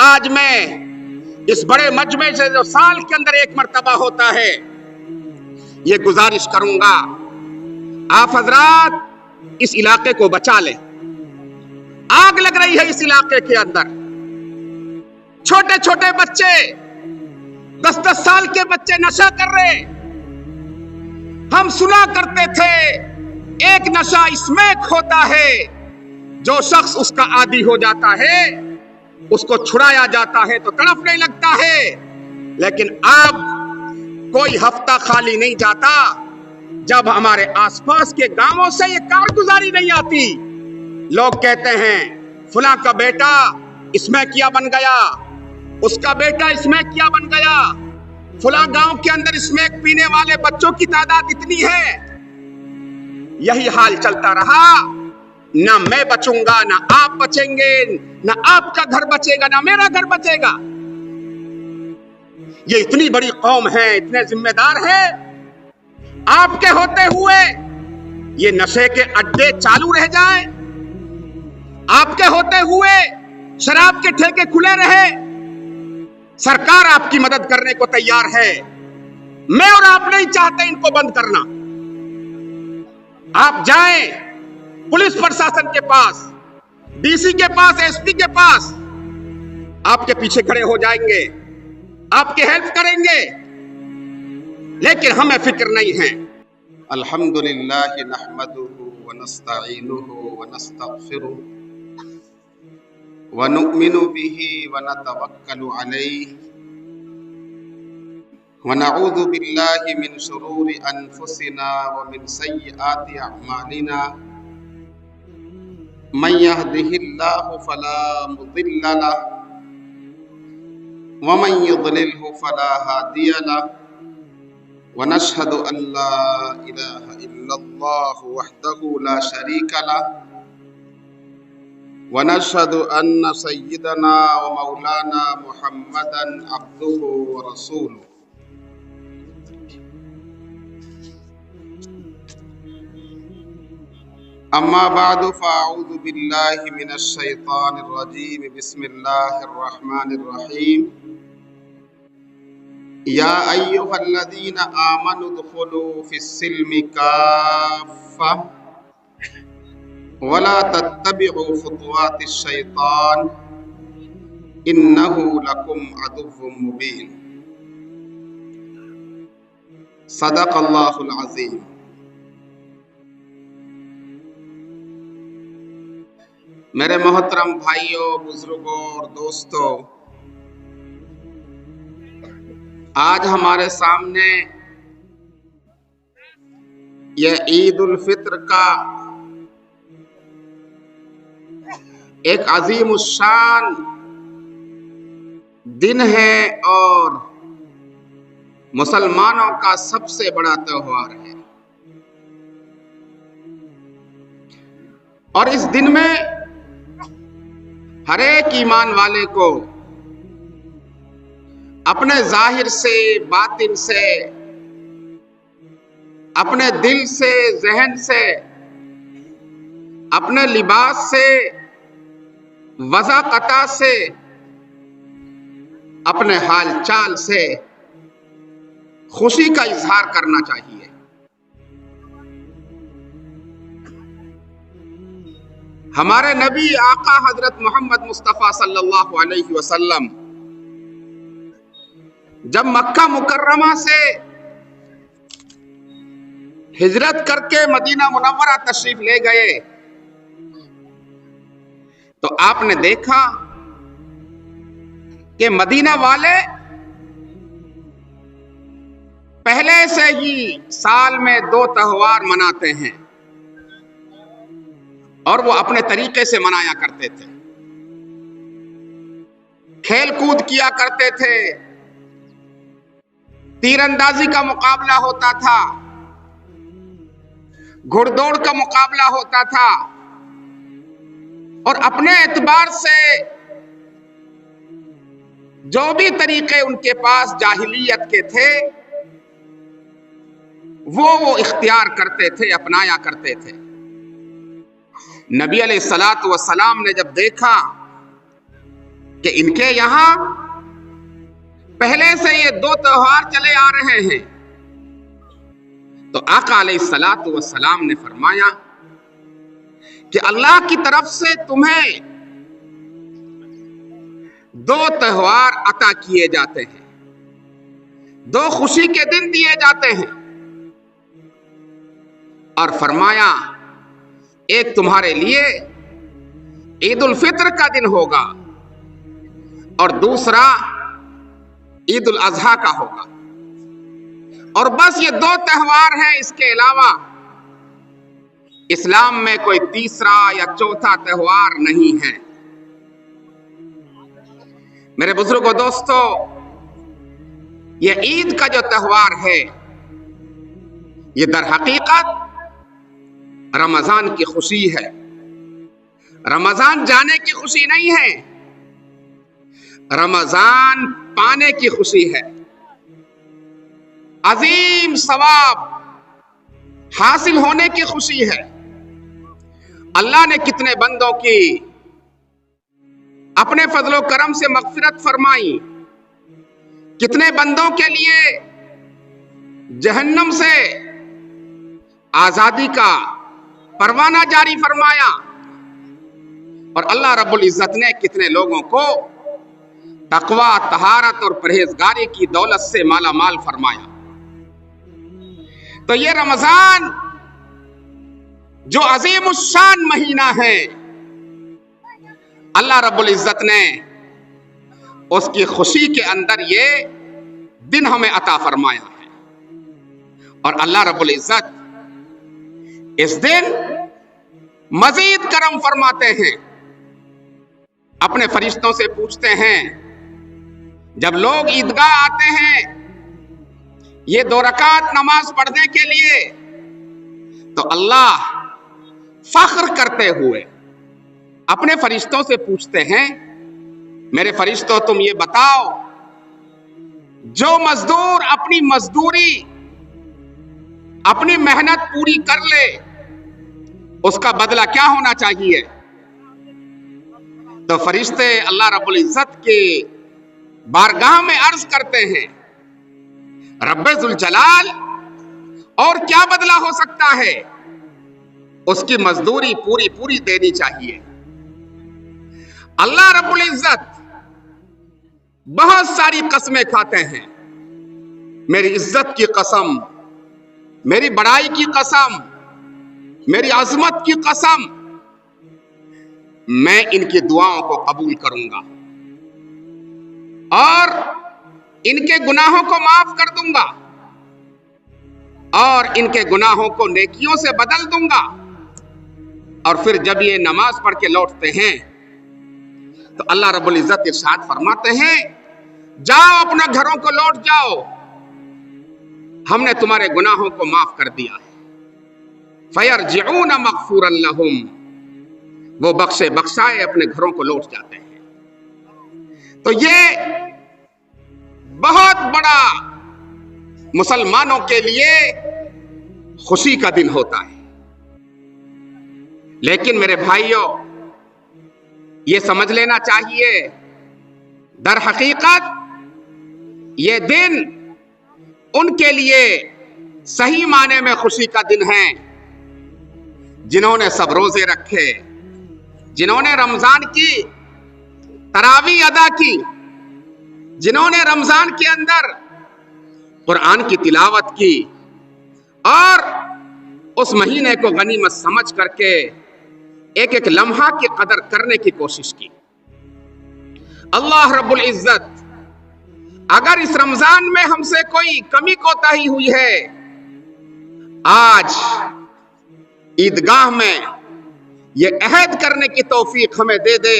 آج میں اس بڑے مجمع سے جو سال کے اندر ایک مرتبہ ہوتا ہے، یہ گزارش کروں گا آپ حضرات اس علاقے کو بچا لیں۔ آگ لگ رہی ہے اس علاقے کے اندر، چھوٹے چھوٹے بچے 10-10 سال کے بچے نشہ کر رہے۔ ہم سنا کرتے تھے ایک نشہ اسمیک ہوتا ہے، جو شخص اس کا عادی ہو جاتا ہے اس کو چھڑایا جاتا ہے تو تڑپنے لگتا ہے، لیکن اب کوئی ہفتہ خالی نہیں جاتا جب ہمارے آس پاس کے گاؤں سے یہ کارگزاری نہیں آتی۔ لوگ کہتے ہیں فلاں کا بیٹا اس میں کیا بن گیا، اس کا بیٹا اس میں کیا بن گیا، فلاں گاؤں کے اندر اس میں پینے والے بچوں کی تعداد اتنی ہے۔ یہی حال چلتا رہا، نہ میں بچوں گا، نہ آپ بچیں گے، نہ آپ کا گھر بچے گا، نہ میرا گھر بچے گا۔ یہ اتنی بڑی قوم ہے، اتنے ذمہ دار ہیں، آپ کے ہوتے ہوئے یہ نشے کے اڈے چالو رہ جائیں، آپ کے ہوتے ہوئے شراب کے ٹھیکے کھلے رہے۔ سرکار آپ کی مدد کرنے کو تیار ہے، میں اور آپ نہیں چاہتے ان کو بند کرنا۔ آپ جائیں پولیس پرشاسن کے پاس، ڈی سی کے پاس، ایس پی کے پاس، آپ کے پیچھے کھڑے ہو جائیں گے، آپ کی ہیلپ کریں گے، لیکن ہمیں فکر نہیں ہے۔ الحمدللہ نحمدہ ونستعینہ ونستغفرہ ونؤمن به ونتوکل علیہ ونعوذ باللہ من شرور انفسنا ومن سیئات اعمالنا من يهده الله فلا مضل له ومن يضلله فلا هادي له ونشهد ان لا اله الا الله وحده لا شريك له ونشهد ان سيدنا ومولانا محمدا عبده ورسوله۔ اما بعد فاعوذ باللہ من الشیطان الرجیم، بسم اللہ الرحمن الرحیم۔ یا ایھا الذین آمنوا ادخلوا فی السلم کافۃ ولا تتبعوا خطوات الشیطان انہ لکم عدو مبین۔ صدق اللہ العظیم۔ میرے محترم بھائیوں، بزرگوں اور دوستوں، آج ہمارے سامنے یہ عید الفطر کا ایک عظیم الشان دن ہے اور مسلمانوں کا سب سے بڑا تہوار ہے، اور اس دن میں ہر ایک ایمان والے کو اپنے ظاہر سے، باطن سے، اپنے دل سے، ذہن سے، اپنے لباس سے، وضاقطع سے، اپنے حال چال سے خوشی کا اظہار کرنا چاہیے۔ ہمارے نبی آقا حضرت محمد مصطفیٰ صلی اللہ علیہ وسلم جب مکہ مکرمہ سے ہجرت کر کے مدینہ منورہ تشریف لے گئے تو آپ نے دیکھا کہ مدینہ والے پہلے سے ہی سال میں 2 تہوار مناتے ہیں، اور وہ اپنے طریقے سے منایا کرتے تھے۔ کھیل کود کیا کرتے تھے، تیر اندازی کا مقابلہ ہوتا تھا، گھڑ دوڑ کا مقابلہ ہوتا تھا، اور اپنے اعتبار سے جو بھی طریقے ان کے پاس جاہلیت کے تھے وہ اختیار کرتے تھے، اپنایا کرتے تھے۔ نبی علیہ الصلوۃ والسلام نے جب دیکھا کہ ان کے یہاں پہلے سے یہ دو تہوار چلے آ رہے ہیں. تو آقا علیہ الصلوۃ والسلام نے فرمایا کہ اللہ کی طرف سے تمہیں دو تہوار عطا کیے جاتے ہیں، دو خوشی کے دن دیے جاتے ہیں. اور فرمایا ایک تمہارے لیے عید الفطر کا دن ہوگا اور دوسرا عید الاضحیٰ کا ہوگا. اور بس یہ دو تہوار ہیں، اس کے علاوہ اسلام میں کوئی تیسرا یا چوتھا تہوار نہیں ہے. میرے بزرگوں، دوستو، یہ عید کا جو تہوار ہے یہ در حقیقت رمضان کی خوشی ہے. رمضان جانے کی خوشی نہیں ہے، رمضان پانے کی خوشی ہے. عظیم ثواب حاصل ہونے کی خوشی ہے. اللہ نے کتنے بندوں کی اپنے فضل و کرم سے مغفرت فرمائی، کتنے بندوں کے لیے جہنم سے آزادی کا پروانہ جاری فرمایا، اور اللہ رب العزت نے کتنے لوگوں کو تقوی، طہارت اور پرہیزگاری کی دولت سے مالا مال فرمایا. تو یہ رمضان جو عظیم الشان مہینہ ہے، اللہ رب العزت نے اس کی خوشی کے اندر یہ دن ہمیں عطا فرمایا ہے. اور اللہ رب العزت اس دن مزید کرم فرماتے ہیں، اپنے فرشتوں سے پوچھتے ہیں. جب لوگ عیدگاہ آتے ہیں یہ 2 رکعت نماز پڑھنے کے لیے، تو اللہ فخر کرتے ہوئے اپنے فرشتوں سے پوچھتے ہیں، میرے فرشتوں تم یہ بتاؤ، جو مزدور اپنی مزدوری، اپنی محنت پوری کر لے، اس کا بدلہ کیا ہونا چاہیے؟ تو فرشتے اللہ رب العزت کے بارگاہ میں عرض کرتے ہیں، رب ذوالجلال، اور کیا بدلہ ہو سکتا ہے؟ اس کی مزدوری پوری دینی چاہیے. اللہ رب العزت بہت ساری قسمیں کھاتے ہیں. میری عزت کی قسم، میری بڑائی کی قسم، میری عظمت کی قسم، میں ان کی دعاؤں کو قبول کروں گا اور ان کے گناہوں کو معاف کر دوں گا اور ان کے گناہوں کو نیکیوں سے بدل دوں گا. اور پھر جب یہ نماز پڑھ کے لوٹتے ہیں تو اللہ رب العزت ارشاد فرماتے ہیں، جاؤ اپنا گھروں کو لوٹ جاؤ، ہم نے تمہارے گناہوں کو معاف کر دیا ہے. فَيَرْجِعُونَ مَغْفُورًا لَهُمْ، وہ بخشے بخشائے اپنے گھروں کو لوٹ جاتے ہیں. تو یہ بہت بڑا مسلمانوں کے لیے خوشی کا دن ہوتا ہے. لیکن میرے بھائیوں، یہ سمجھ لینا چاہیے، در حقیقت یہ دن ان کے لیے صحیح معنی میں خوشی کا دن ہے جنہوں نے سب روزے رکھے، جنہوں نے رمضان کی تراویح ادا کی، جنہوں نے رمضان کے اندر قرآن کی تلاوت کی اور اس مہینے کو غنیمت سمجھ کر کے ایک ایک لمحہ کی قدر کرنے کی کوشش کی. اللہ رب العزت اگر اس رمضان میں ہم سے کوئی کمی کوتاہی ہوئی ہے، آج عیدگاہ میں یہ عہد کرنے کی توفیق ہمیں دے دے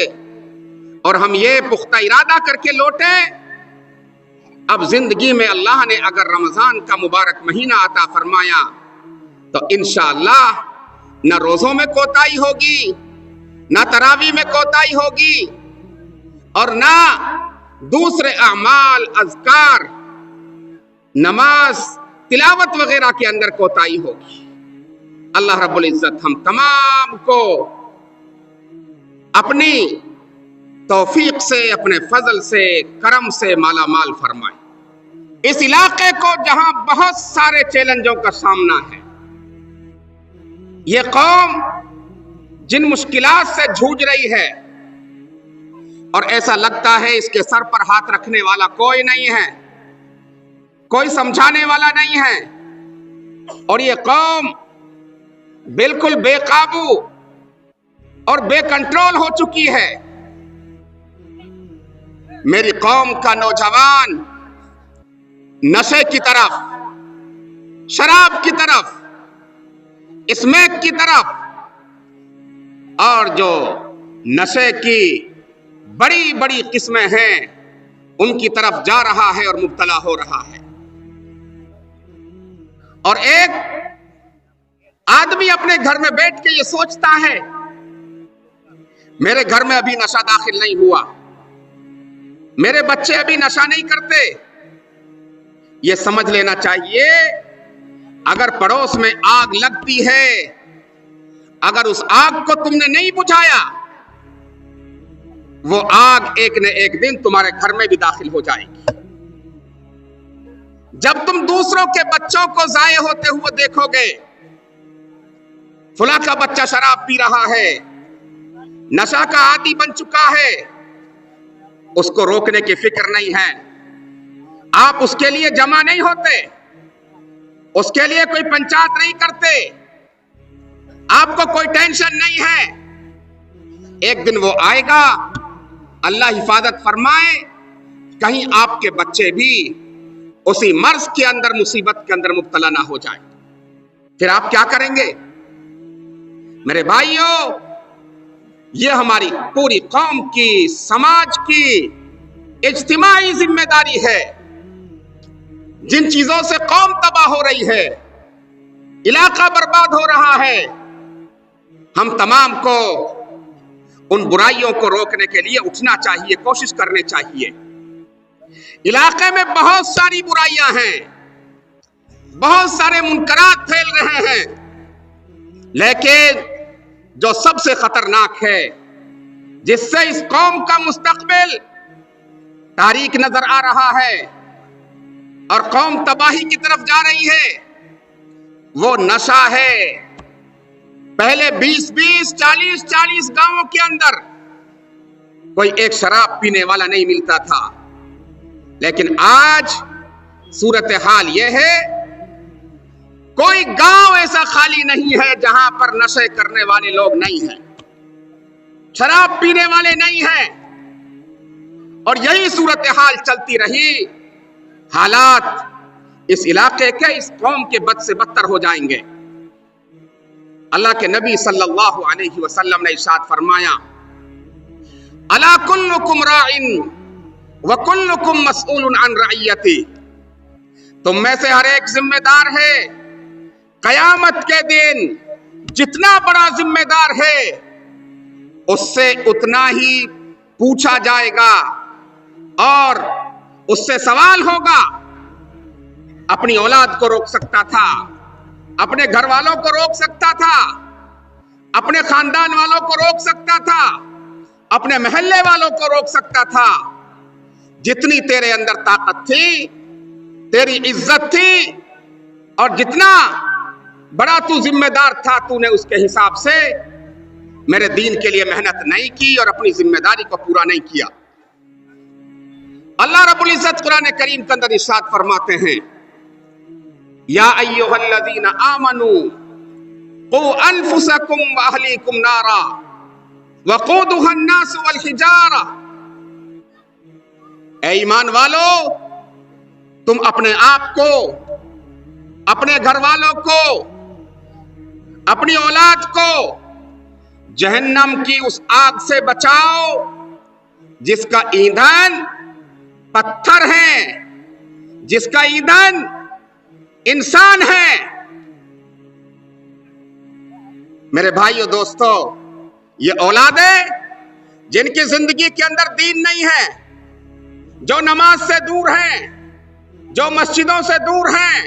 اور ہم یہ پختہ ارادہ کر کے لوٹیں، اب زندگی میں اللہ نے اگر رمضان کا مبارک مہینہ عطا فرمایا تو انشاءاللہ نہ روزوں میں کوتاہی ہوگی، نہ تراویح میں کوتاہی ہوگی، اور نہ دوسرے اعمال، اذکار، نماز، تلاوت وغیرہ کے اندر کوتاہی ہوگی. اللہ رب العزت ہم تمام کو اپنی तौफीक से, अपने फजल से, करम से माला माल फरमाए। इस इलाके को जहां बहुत सारे चैलेंजों का सामना है, ये कौम जिन मुश्किलात से जूझ रही है और ऐसा लगता है इसके सर पर हाथ रखने वाला कोई नहीं है, कोई समझाने वाला नहीं है, और ये कौम बिल्कुल बेकाबू और बेकंट्रोल हो चुकी है। मेरी कौम का नौजवान नशे की तरफ, शराब की तरफ, स्मैक की तरफ और जो नशे की बड़ी बड़ी किस्में हैं उनकी तरफ जा रहा है और मुब्तला हो रहा है। और एक आदमी अपने घर में बैठ के ये सोचता है मेरे घर में अभी नशा दाखिल नहीं हुआ, मेरे बच्चे अभी नशा नहीं करते। ये समझ लेना चाहिए अगर पड़ोस में आग लगती है, अगर उस आग को तुमने नहीं बुझाया, वो आग एक न एक दिन तुम्हारे घर में भी दाखिल हो जाएगी। जब तुम दूसरों के बच्चों को जाए होते हुए देखोगे, फुला का बच्चा शराब पी रहा है, नशा का आदी बन चुका है, उसको रोकने की फिक्र नहीं है, आप उसके लिए जमा नहीं होते, उसके लिए कोई पंचायत नहीं करते, आपको कोई टेंशन नहीं है। एक दिन वो आएगा, अल्लाह हिफाजत फरमाए, कहीं आपके बच्चे भी उसी मर्ज के अंदर, मुसीबत के अंदर मुब्तला ना हो जाए, फिर आप क्या करेंगे? मेरे भाइयों, ये हमारी पूरी कौम की, समाज की इज्तिमाई जिम्मेदारी है। जिन चीजों से कौम तबाह हो रही है, इलाका बर्बाद हो रहा है, हम तमाम को उन बुराइयों को रोकने के लिए उठना चाहिए, कोशिश करनी चाहिए। इलाके में बहुत सारी बुराइयां हैं, बहुत सारे मुनकरात फैल रहे हैं, लेकिन जो सबसे खतरनाक है, जिससे इस कौम का मुस्तकबिल तारीक नजर आ रहा है और कौम तबाही की तरफ जा रही है, वो नशा है। पहले 20-20, 40-40 गांवों के अंदर कोई एक शराब पीने वाला नहीं मिलता था, लेकिन आज सूरत हाल यह है, कोई गांव ऐसा खाली नहीं है जहां पर नशे करने वाले लोग नहीं हैं, शराब पीने वाले नहीं हैं। और यही सूरत हाल चलती रही, हालात इस इलाके के, इस कौम के बद से बदतर हो जाएंगे। अल्लाह के नबी सल्लल्लाहु अलैहि वसल्लम ने इरशाद फरमाया, अला कुल्लुकुम राइन व कुल्लुकुम मसऊलुन अन रइयती, तुम में से हर एक जिम्मेदार है। कयामत के दिन जितना बड़ा जिम्मेदार है उससे उतना ही पूछा जाएगा और उससे सवाल होगा। अपनी औलाद को रोक सकता था, अपने घर वालों को रोक सकता था, अपने खानदान वालों को रोक सकता था, अपने महल्ले वालों को रोक सकता था। जितनी तेरे अंदर ताकत थी, तेरी इज्जत थी, और जितना बड़ा तू जिम्मेदार था, तूने उसके हिसाब से मेरे दीन के लिए मेहनत नहीं की और अपनी जिम्मेदारी को पूरा नहीं किया। अल्लाह रब्बुल इज्जत कुरान करीम के अंदर इरशाद फरमाते हैं, या अय्युहल्लज़ीना आमनू qu anfusakum व अहलीकुम नारा वक़ूदुहा अन्नास वल हिजारा। ऐ ईमान वालो, तुम अपने आप को, अपने घर वालों को, अपनी औलाद को जहन्नम की उस आग से बचाओ जिसका ईंधन पत्थर है, जिसका ईंधन इंसान है। मेरे भाइयों दोस्तों, ये औलादें जिनकी जिंदगी के अंदर दीन नहीं है, जो नमाज से दूर हैं, जो मस्जिदों से दूर हैं,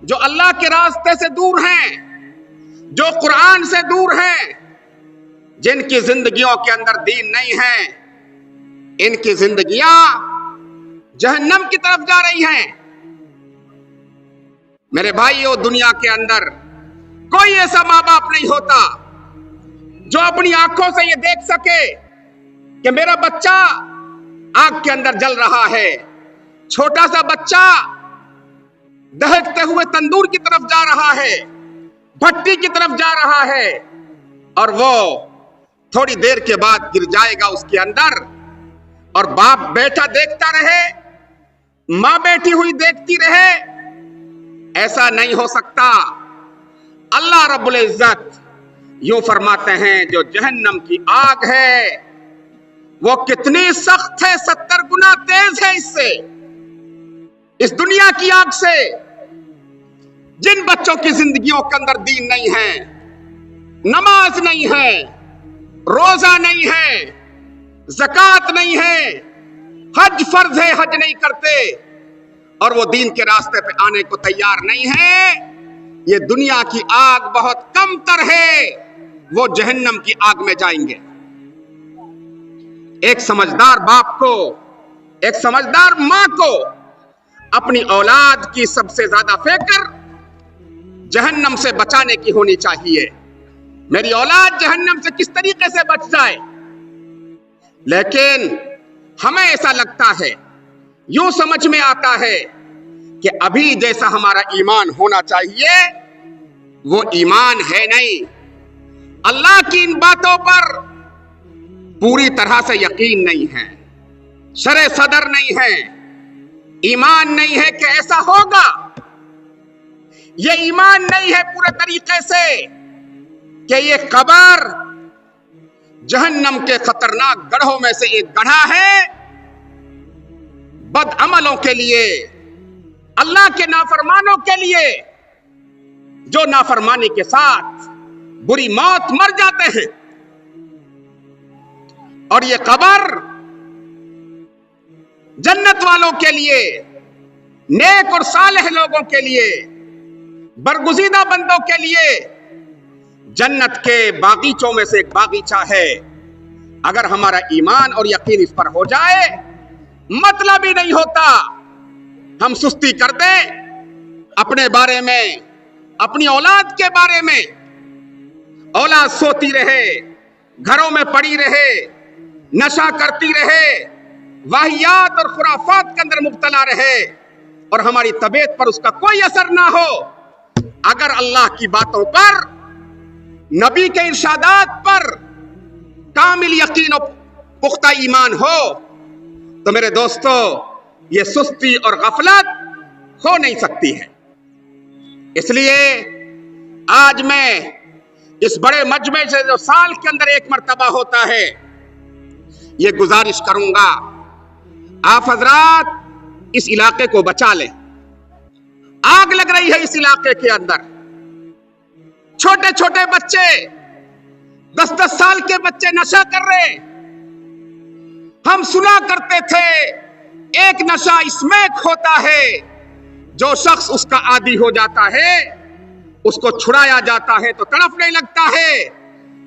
जो अल्लाह के रास्ते से दूर हैं, जो कुरान से दूर हैं, जिनकी जिंदगियों के अंदर दीन नहीं है, इनकी जिंदगियां जहन्नम की तरफ जा रही हैं। मेरे भाइयों, दुनिया के अंदर कोई ऐसा माँ बाप नहीं होता जो अपनी आंखों से ये देख सके कि मेरा बच्चा आग के अंदर जल रहा है, छोटा सा बच्चा दहकते हुए तंदूर की तरफ जा रहा है, भट्टी की तरफ जा रहा है, और वो थोड़ी देर के बाद गिर जाएगा उसके अंदर, और बाप बेटा देखता रहे, मां बैठी हुई देखती रहे। ऐसा नहीं हो सकता। अल्लाह रब्बुल इज्जत यूं फरमाते हैं, जो जहन्नम की आग है वो कितनी सख्त है, 70 गुना तेज है इससे, इस दुनिया की आग से। जिन बच्चों की जिंदगियों के अंदर दीन नहीं है, नमाज नहीं है, रोजा नहीं है, ज़कात नहीं है, हज फर्ज है, हज नहीं करते, और वो दीन के रास्ते पे आने को तैयार नहीं है, ये दुनिया की आग बहुत कमतर है, वो जहन्नम की आग में जाएंगे। एक समझदार बाप को, एक समझदार मां को अपनी औलाद की सबसे ज्यादा फिक्र जहन्नम से बचाने की होनी चाहिए। मेरी औलाद जहन्नम से किस तरीके से बच जाए। लेकिन हमें ऐसा लगता है, यूं समझ में आता है कि अभी जैसा हमारा ईमान होना चाहिए वो ईमान है नहीं। अल्लाह की इन बातों पर पूरी तरह से यकीन नहीं है, शरे सदर नहीं है, ईमान नहीं है कि ऐसा होगा। ये ईमान नहीं है पूरे तरीके से कि ये कब्र जहन्नम के खतरनाक गढ़ों में से एक गढ़ा है, बदअमलों के लिए, अल्लाह के नाफरमानों के लिए, जो नाफरमानी के साथ बुरी मौत मर जाते हैं। और ये कब्र जन्नत वालों के लिए, नेक और सालेह लोगों के लिए, बरगुज़ीदा बंदों के लिए जन्नत के बागीचों में से एक बागीचा है। अगर हमारा ईमान और यकीन इस पर हो जाए, मतलब ही नहीं होता हम सुस्ती कर दें अपने बारे में, अपनी औलाद के बारे में। औलाद सोती रहे, घरों में पड़ी रहे, नशा करती रहे, वाहियात और खुराफात के अंदर मुब्तला रहे, और हमारी तबीयत पर उसका कोई असर ना हो। अगर अल्लाह की बातों पर, नबी के इरशादात पर कामिल यकीन और पुख्ता ईमान हो, तो मेरे दोस्तों ये सुस्ती और गफलत हो नहीं सकती है। इसलिए आज मैं इस बड़े मजमे से, जो साल के अंदर एक मर्तबा होता है, ये गुजारिश करूंगा, आप हजरात इस इलाके को बचा लें। आग लग रही है इस इलाके के अंदर। छोटे छोटे बच्चे, 10-10 साल के बच्चे नशा कर रहे। हम सुना करते थे एक नशा स्मैक होता है, जो शख्स उसका आदी हो जाता है उसको छुड़ाया जाता है तो तड़पने लगता है।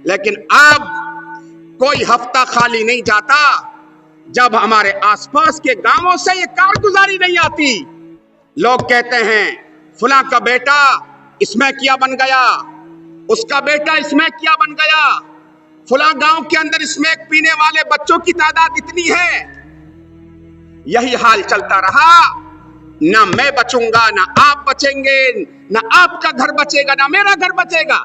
लेकिन अब कोई हफ्ता खाली नहीं जाता जब हमारे आसपास के गांवों से ये कारगुजारी नहीं आती। लोग कहते हैं फलां का बेटा इसमें क्या बन गया, उसका बेटा इसमें क्या बन गया, फलां गांव के अंदर इसमें पीने वाले बच्चों की तादाद इतनी है। यही हाल चलता रहा, ना मैं बचूंगा, ना आप बचेंगे, ना आपका घर बचेगा, ना मेरा घर बचेगा।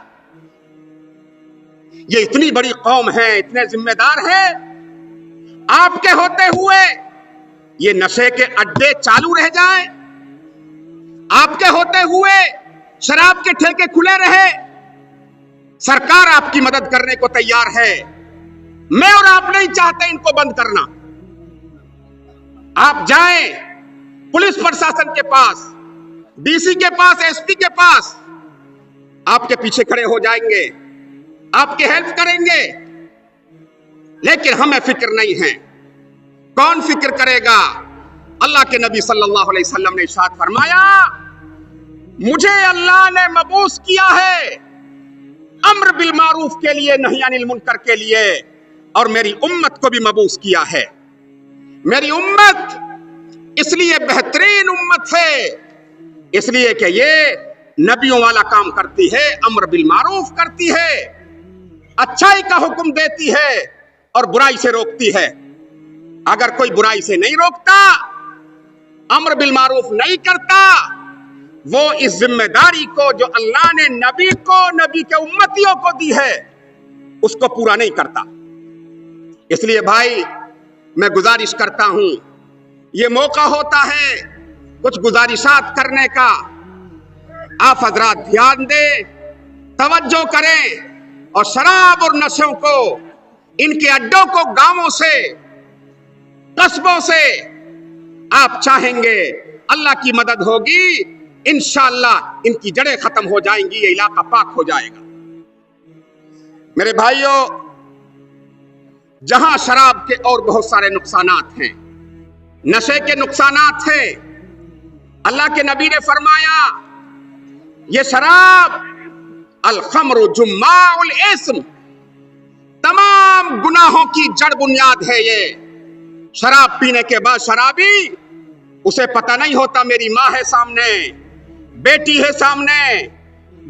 ये इतनी बड़ी कौम है, इतने जिम्मेदार हैं, आपके होते हुए ये नशे के अड्डे चालू रह जाएं, आपके होते हुए शराब के ठेके खुले रहे। सरकार आपकी मदद करने को तैयार है, मैं और आप नहीं चाहते इनको बंद करना। आप जाएं पुलिस प्रशासन के पास, डीसी के पास, एसपी के पास, आपके पीछे खड़े हो जाएंगे, आपकी हेल्प करेंगे। लेकिन हमें फिक्र नहीं है। कौन फिक्र करेगा? अल्लाह के नबी सल्लल्लाहु अलैहि वसल्लम ने इरशाद फरमाया, मुझे अल्लाह ने मबूस किया है अम्र बिल मारूफ के लिए, नही अनिल मुनकर के लिए, और मेरी उम्मत को भी मबूस किया है। میری امت اس لیے بہترین امت ہے، اس لیے کہ یہ نبیوں والا کام کرتی ہے، امر بالمعروف کرتی ہے، اچھائی کا حکم دیتی ہے اور برائی سے روکتی ہے۔ اگر کوئی برائی سے نہیں روکتا، امر بالمعروف نہیں کرتا، وہ اس ذمہ داری کو جو اللہ نے نبی کو، نبی کے امتیوں کو دی ہے، اس کو پورا نہیں کرتا۔ اس لیے بھائی میں گزارش کرتا ہوں، یہ موقع ہوتا ہے کچھ گزارشات کرنے کا، آپ حضرات دھیان دیں، توجہ کریں، اور شراب اور نشوں کو، ان کے اڈوں کو گاؤں سے، قصبوں سے آپ چاہیں گے اللہ کی مدد ہوگی، انشاءاللہ ان کی جڑیں ختم ہو جائیں گی، یہ علاقہ پاک ہو جائے گا۔ میرے بھائیوں، جہاں شراب کے اور بہت سارے نقصانات ہیں، نشے کے نقصانات ہیں، اللہ کے نبی نے فرمایا یہ شراب الخمر جماع الاسم، تمام گناہوں کی جڑ بنیاد ہے۔ یہ شراب پینے کے بعد شرابی، اسے پتہ نہیں ہوتا میری ماں ہے سامنے، بیٹی ہے سامنے،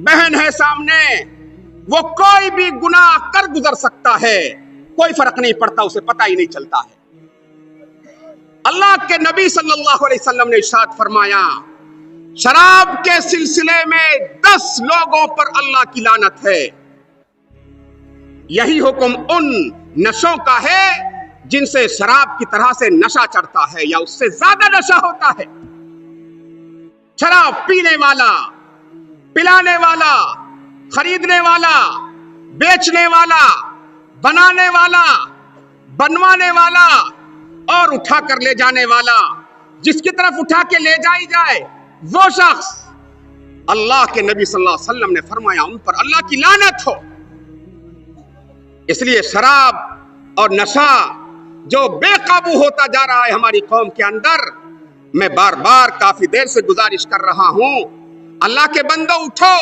بہن ہے سامنے، وہ کوئی بھی گناہ کر گزر سکتا ہے، کوئی فرق نہیں پڑتا، اسے پتہ ہی نہیں چلتا ہے۔ اللہ کے نبی صلی اللہ علیہ وسلم نے ارشاد فرمایا شراب کے سلسلے میں 10 لوگوں پر اللہ کی لعنت ہے۔ یہی حکم ان نشوں کا ہے جن سے شراب کی طرح سے نشہ چڑھتا ہے یا اس سے زیادہ نشہ ہوتا ہے۔ شراب پینے والا، پلانے والا، خریدنے والا، بیچنے والا، بنانے والا، بنوانے والا اور اٹھا کر لے جانے والا، جس کی طرف اٹھا کے لے جائی جائے وہ شخص، اللہ کے نبی صلی اللہ علیہ وسلم نے فرمایا ان پر اللہ کی لعنت ہو۔ اس لیے شراب اور نشہ جو بے قابو ہوتا جا رہا ہے ہماری قوم کے اندر، میں بار بار کافی دیر سے گزارش کر رہا ہوں، اللہ کے بندو اٹھو،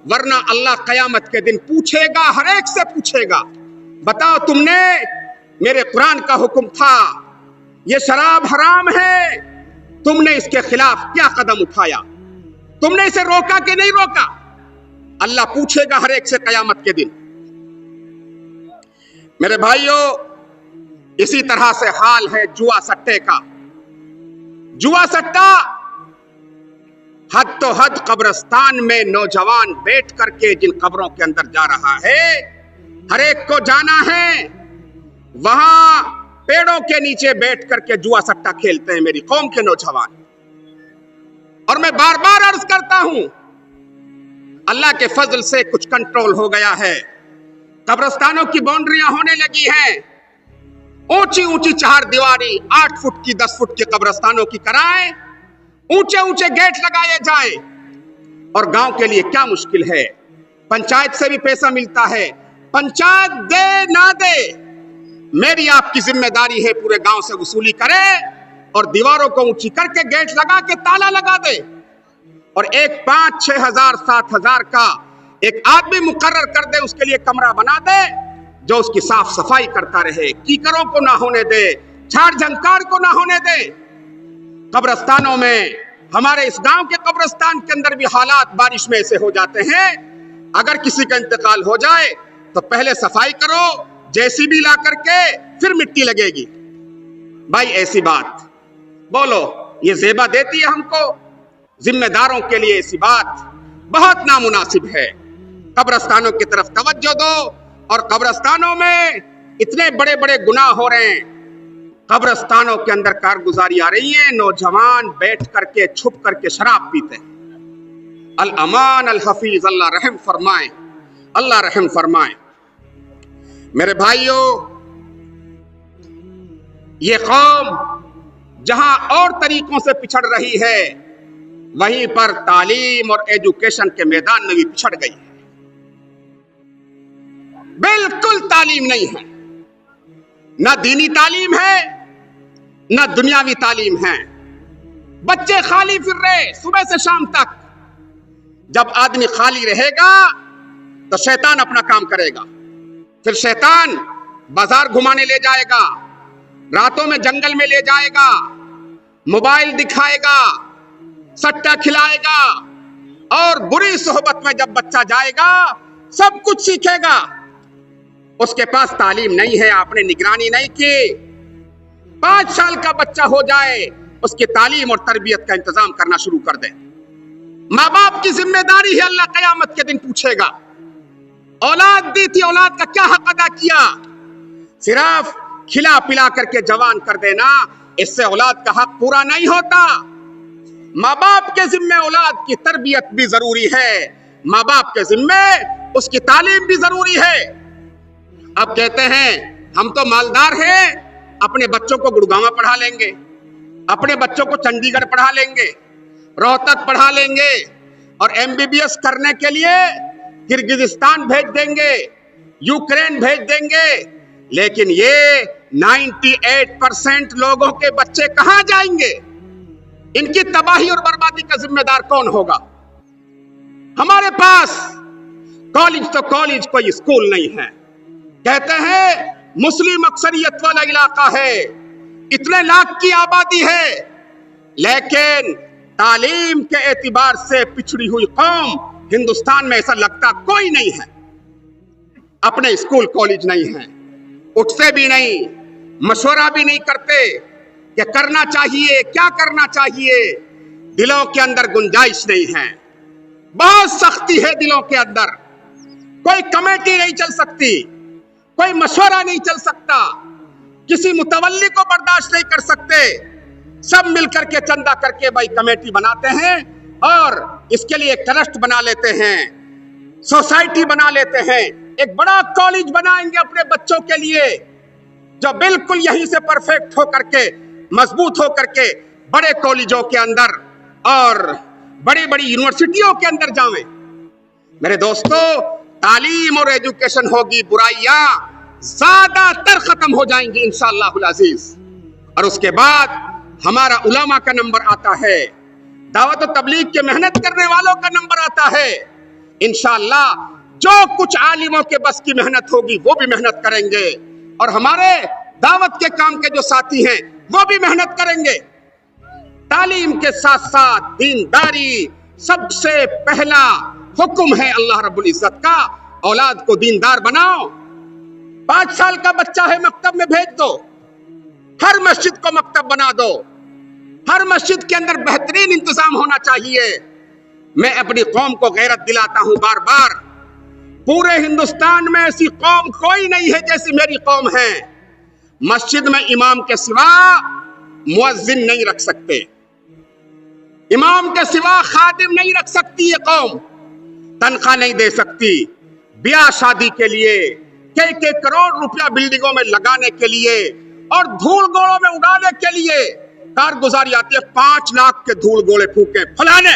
ورنہ اللہ قیامت کے دن پوچھے گا، ہر ایک سے پوچھے گا، بتاؤ تم نے، میرے قرآن کا حکم تھا یہ شراب حرام ہے، تم نے اس کے خلاف کیا قدم اٹھایا؟ تم نے اسے روکا کہ نہیں روکا؟ اللہ پوچھے گا ہر ایک سے قیامت کے دن۔ میرے بھائیوں، اسی طرح سے حال ہے جوا سٹے کا۔ جوا سٹا حد تو حد قبرستان میں نوجوان بیٹھ کر کے جن قبروں کے اندر جا رہا ہے، ہر ایک کو جانا ہے، وہاں پیڑوں کے نیچے بیٹھ کر کے جوا سٹا کھیلتے ہیں میری قوم کے نوجوان۔ اور میں بار بار عرض کرتا ہوں، اللہ کے فضل سے کچھ کنٹرول ہو گیا ہے، قبرستانوں کی باؤنڈریاں ہونے لگی ہیں، اونچی اونچی 4 دیواری 8 فٹ کی 10 فٹ کی قبرستانوں کی کرائیں، اونچے اونچے گیٹ لگائے جائیں۔ اور گاؤں کے لیے کیا مشکل ہے، پنچایت سے بھی پیسہ ملتا ہے، پنچایت دے نہ دے، میری آپ کی ذمہ داری ہے پورے گاؤں سے وصولی کرے اور دیواروں کو اونچی کر کے گیٹ لگا کے تالا لگا دے، اور ایک 5-6 ہزار 7 ہزار کا ایک آدمی مقرر کر دے، اس کے لیے کمرہ بنا دے جو اس کی صاف صفائی کرتا رہے، کیکروں کو نہ ہونے دے، چھاڑ جھنکار کو نہ ہونے دے۔ قبرستانوں میں، ہمارے اس گاؤں کے قبرستان کے اندر بھی حالات بارش میں ایسے ہو جاتے ہیں، اگر کسی کا انتقال ہو جائے تو پہلے صفائی کرو، JCB لا کر کے پھر مٹی لگے گی۔ بھائی ایسی بات بولو، یہ زیبا دیتی ہے ہم کو؟ ذمہ داروں کے لیے ایسی بات بہت نامناسب ہے۔ قبرستانوں کی طرف توجہ دو، اور قبرستانوں میں اتنے بڑے بڑے گناہ ہو رہے ہیں، قبرستانوں کے اندر کارگزاری آ رہی ہے، نوجوان بیٹھ کر کے چھپ کر کے شراب پیتے ہیں۔ الامان الحفیظ، اللہ رحم فرمائے، اللہ رحم فرمائے۔ میرے بھائیوں، یہ قوم جہاں اور طریقوں سے پچھڑ رہی ہے، وہیں پر تعلیم اور ایجوکیشن کے میدان میں بھی پچھڑ گئی ہے، بالکل تعلیم نہیں ہے، نہ دینی تعلیم ہے نہ دنیاوی تعلیم ہے، بچے خالی پھر رہے صبح سے شام تک۔ جب آدمی خالی رہے گا تو شیطان اپنا کام کرے گا، پھر شیطان بازار گھمانے لے جائے گا، रातों में जंगल में ले जाएगा, मोबाइल दिखाएगा, सट्टा खिलाएगा, और बुरी सोहबत में जब बच्चा जाएगा सब कुछ सीखेगा। उसके पास तालीम नहीं है, आपने निगरानी नहीं की। 5 साल का बच्चा हो जाए, उसकी तालीम और तरबियत का इंतजाम करना शुरू कर दे। माँ बाप की जिम्मेदारी है, अल्लाह कयामत के दिन पूछेगा, औलाद दी थी, औलाद का क्या हक अदा किया? सिर्फ खिला पिला करके जवान कर देना, इससे औलाद का हक पूरा नहीं होता। माँ बाप के जिम्मे औलाद की तरबियत भी जरूरी है, माँ बाप के जिम्मे उसकी तालीम भी जरूरी है। अब कहते हैं हम तो मालदार हैं, अपने बच्चों को गुड़गांव पढ़ा लेंगे, अपने बच्चों को चंडीगढ़ पढ़ा लेंगे, रोहतक पढ़ा लेंगे, और MBBS करने के लिए किर्गिजिस्तान भेज देंगे, यूक्रेन भेज देंगे। लेकिन ये 98% लोगों के बच्चे कहां जाएंगे? इनकी तबाही और बर्बादी का जिम्मेदार कौन होगा? हमारे पास कॉलेज तो कॉलेज, कोई स्कूल नहीं है। कहते हैं मुस्लिम अक्सरियत वाला इलाका है, इतने लाख की आबादी है, लेकिन तालीम के एतबार से पिछड़ी हुई कौम हिंदुस्तान में ऐसा लगता कोई नहीं है। अपने स्कूल कॉलेज नहीं है, उठते भी नहीं, मशवरा भी नहीं करते कि करना चाहिए, क्या करना चाहिए। दिलों के अंदर गुंजाइश नहीं है, बहुत सख्ती है दिलों के अंदर। कोई कमेटी नहीं चल सकती, कोई मशवरा नहीं चल सकता, किसी मुतवल्ली को बर्दाश्त नहीं कर सकते। सब मिलकर के चंदा करके भाई कमेटी बनाते हैं और इसके लिए एक ट्रस्ट बना लेते हैं, सोसाइटी बना लेते हैं, एक बड़ा कॉलेज बनाएंगे अपने बच्चों के लिए, जो बिल्कुल यहीं से परफेक्ट होकर के, मजबूत होकर के बड़े कॉलेजों के अंदर और बड़ी बड़ी यूनिवर्सिटियों के अंदर जावें। मेरे दोस्तों, तालीम और एजुकेशन होगी, बुराइयां ज्यादातर खत्म हो जाएंगी इंशाअल्लाहुल अजीज। और उसके बाद हमारा उलमा का नंबर आता है, दावत और तबलीग के मेहनत करने वालों का नंबर आता है। इंशाअल्लाह जो कुछ आलिमों के बस की मेहनत होगी वो भी मेहनत करेंगे, और हमारे दावत के काम के जो साथी हैं वो भी मेहनत करेंगे। तालीम के साथ साथ दीनदारी सबसे पहला हुक्म है अल्लाह रब्बुल इज्जत का, औलाद को दीनदार बनाओ। 5 साल का बच्चा है, मकतब में भेज दो, हर मस्जिद को मकतब बना दो, हर मस्जिद के अंदर बेहतरीन इंतजाम होना चाहिए। मैं अपनी कौम को गैरत दिलाता हूं बार बार, पूरे हिंदुस्तान में ऐसी कौम कोई नहीं है जैसी मेरी कौम है। मस्जिद में इमाम के सिवा मुअज्जिन नहीं रख सकते, इमाम के सिवा खादिम नहीं रख सकती ये कौम, तनख्वाह नहीं दे सकती। ब्याह शादी के लिए कई करोड़ रुपया बिल्डिंगों में लगाने के लिए और धूल गोलों में उड़ाने के लिए कारगुजारी आती है। 5 लाख के धूल गोले फूके फलाने,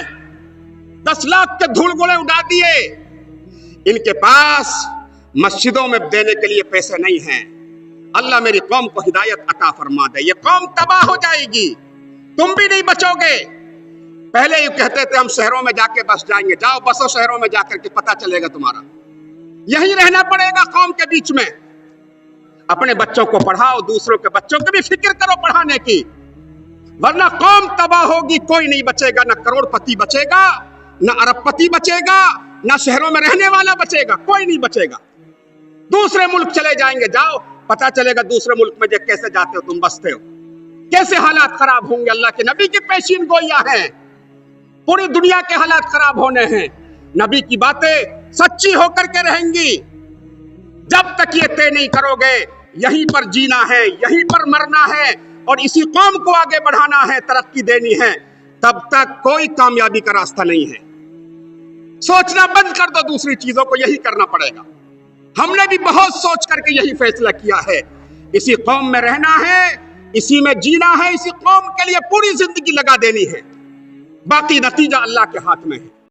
10 लाख के धूल गोले उड़ा दिए। इनके पास मस्जिदों में देने के लिए पैसे नहीं हैं। अल्लाह मेरी कौम को हिदायत अता फरमा दे, ये कौम तबाह हो जाएगी, तुम भी नहीं बचोगे। पहले ये कहते थे हम शहरों में जाके बस जाएंगे, जाओ बसो शहरों में जाकर के पता चलेगा तुम्हारा, यहीं रहना पड़ेगा कौम के बीच में। अपने बच्चों को पढ़ाओ, दूसरों के बच्चों की भी फिक्र करो पढ़ाने की, वरना कौम तबाह होगी, कोई नहीं बचेगा, ना करोड़पति बचेगा, ना अरबपति बचेगा, ना शहरों में रहने वाला बचेगा, कोई नहीं बचेगा। दूसरे मुल्क चले जाएंगे, जाओ पता चलेगा दूसरे मुल्क में कैसे जाते हो तुम, बसते हो, कैसे हालात खराब होंगे। अल्लाह के नबी की पेशीन गोइयां हैं, पूरी दुनिया के हालात खराब होने हैं। नबी की बातें सच्ची होकर के रहेंगी। जब तक ये तय नहीं करोगे यहीं पर जीना है, यहीं पर मरना है और इसी कौम को आगे बढ़ाना है, तरक्की देनी है, तब तक कोई कामयाबी का रास्ता नहीं है। सोचना बंद कर दो दूसरी चीजों को, यही करना पड़ेगा। हमने भी बहुत सोच करके यही फैसला किया है, इसी कौम में रहना है, इसी में जीना है, इसी कौम के लिए पूरी जिंदगी लगा देनी है। बाकी नतीजा अल्लाह के हाथ में है।